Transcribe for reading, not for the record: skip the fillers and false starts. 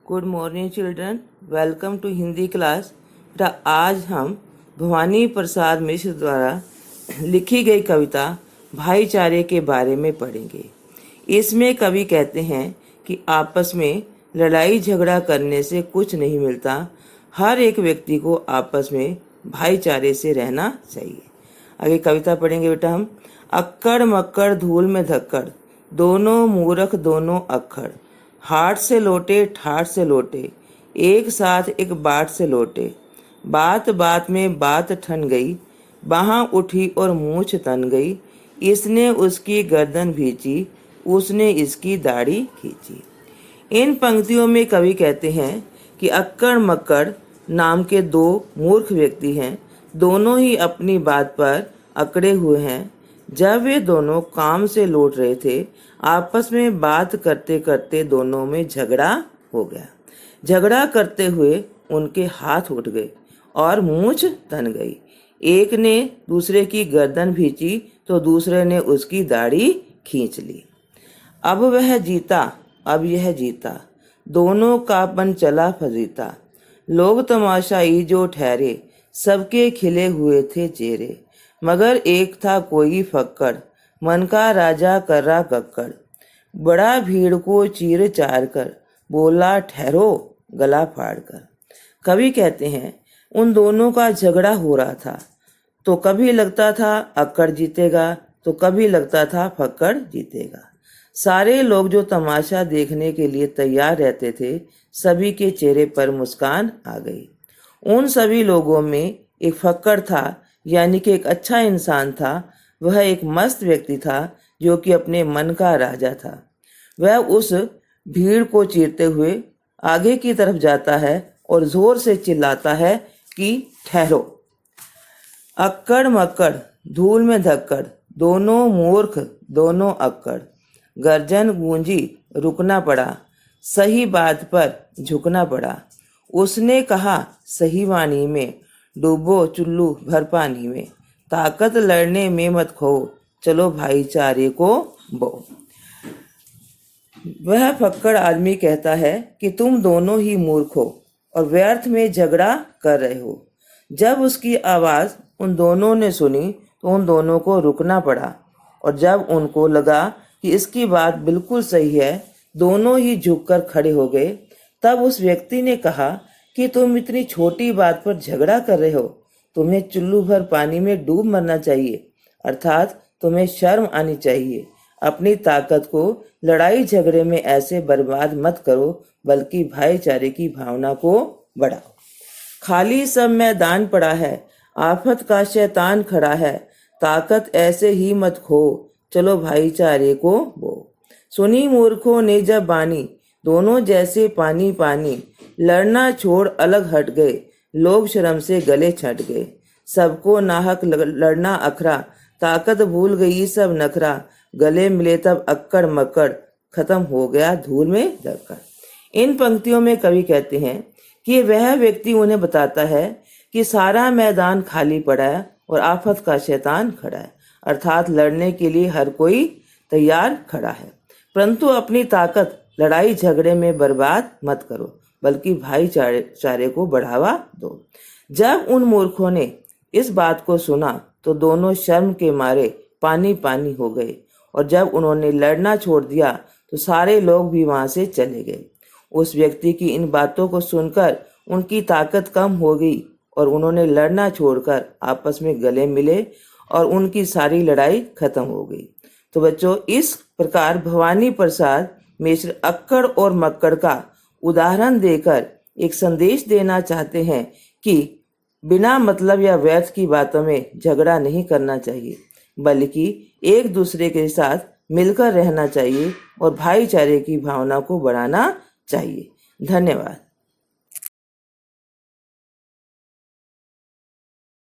Good morning children, welcome to Hindi class. आज हम भवानी प्रसाद मिश्र द्वारा लिखी गई कविता भाईचारे के बारे में पढ़ेंगे। इसमें कवि कहते हैं कि आपस में लड़ाई झगड़ा करने से कुछ नहीं मिलता, हर एक व्यक्ति को आपस में भाईचारे से रहना चाहिए। आगे कविता पढ़ेंगे बेटा हम। अक्कड़ मक्कड़ धूल में धक्कड़, दोनों मूर्ख दोनों अक्खड़, हाट से लौटे ठाट से लौटे, एक साथ एक बाट से लौटे, बात बात में बात ठन गई, बाहाँ उठी और मूछ तन गई, इसने उसकी गर्दन भींची, उसने इसकी दाढ़ी खींची। इन पंक्तियों में कवि कहते हैं कि अक्कड़ मक्कड़ नाम के दो मूर्ख व्यक्ति हैं, दोनों ही अपनी बात पर अकड़े हुए हैं। जब वे दोनों काम से लौट रहे थे, आपस में बात करते करते दोनों में झगड़ा हो गया। झगड़ा करते हुए उनके हाथ उठ गए और मूंछ तन गई। एक ने दूसरे की गर्दन भींची तो दूसरे ने उसकी दाढ़ी खींच ली। अब वह जीता अब यह जीता, दोनों का पन चला फजीता। लोग तमाशाई जो ठहरे, सबके खिले हुए थे चेहरे, मगर एक था कोई फक्कड़, मन का राजा कर्रा कक्कड़। बड़ा भीड़ को चीर चार कर, बोला ठहरो गला फाड़ कर। कवि कहते हैं उन दोनों का झगड़ा हो रहा था, तो कभी लगता था अक्कड़ जीतेगा तो कभी लगता था फक्कड़ जीतेगा। सारे लोग जो तमाशा देखने के लिए तैयार रहते थे, सभी के चेहरे पर मुस्कान आ गई। उन सभी लोगों में एक फक्कड़ था, यानी कि एक अच्छा इंसान था। वह एक मस्त व्यक्ति था जो कि अपने मन का राजा था। वह उस भीड़ को चीरते हुए आगे की तरफ जाता है और जोर से चिल्लाता है कि ठहरो। अक्कड़ मक्कड़ धूल में धक्कड़, दोनों मूर्ख दोनों अक्कड़। गर्जन गूंजी रुकना पड़ा, सही बात पर झुकना पड़ा। उसने कहा सही वाणी में, डूबो चुल्लू भर पानी में। ताकत लड़ने में मत खो, चलो भाईचारे को बो। वह फक्कड़ आदमी कहता है कि तुम दोनों ही मूर्ख हो और व्यर्थ में झगड़ा कर रहे हो। जब उसकी आवाज़ उन दोनों ने सुनी तो उन दोनों को रुकना पड़ा, और जब उनको लगा कि इसकी बात बिल्कुल सही है, दोनों ही झुककर खड़े हो गए। तब उस व्यक्ति ने कहा कि तुम इतनी छोटी बात पर झगड़ा कर रहे हो, तुम्हें चुल्लू भर पानी में डूब मरना चाहिए, अर्थात तुम्हें शर्म आनी चाहिए। अपनी ताकत को लड़ाई झगड़े में ऐसे बर्बाद मत करो, बल्कि भाईचारे की भावना को बढ़ाओ। खाली सब मैदान पड़ा है, आफत का शैतान खड़ा है, ताकत ऐसे ही मत खो, चलो भाईचारे को बो। सुनी मूर्खों ने जब बानी, दोनों जैसे पानी पानी, लड़ना छोड़ अलग हट गए, लोग शर्म से गले छट गए। सबको नाहक लड़ना अखरा, ताकत भूल गई सब नखरा, गले मिले तब अक्कड़ मक्कड़, खत्म हो गया धूल में धक्कड़। इन पंक्तियों में कवि कहते हैं कि वह व्यक्ति उन्हें बताता है कि सारा मैदान खाली पड़ा है और आफत का शैतान खड़ा है, अर्थात लड़ने के लिए हर कोई तैयार खड़ा है। परंतु अपनी ताकत लड़ाई झगड़े में बर्बाद मत करो, बल्कि भाईचारे को बढ़ावा दो। जब उन मूर्खों ने इस बात को सुना तो दोनों शर्म के मारे पानी पानी हो गए, और जब उन्होंने लड़ना छोड़ दिया तो सारे लोग भी वहां से चले गए। उस व्यक्ति की इन बातों को सुनकर उनकी ताकत कम हो गई और उन्होंने लड़ना छोड़कर आपस में गले मिले और उनकी सारी लड़ाई खत्म हो गई। तो बच्चों, इस प्रकार भवानी प्रसाद मिश्र अक्कड़ और मक्कड़ का उदाहरण देकर एक संदेश देना चाहते हैं कि बिना मतलब या व्यर्थ की बातों में झगड़ा नहीं करना चाहिए, बल्कि एक दूसरे के साथ मिलकर रहना चाहिए और भाईचारे की भावना को बढ़ाना चाहिए। धन्यवाद।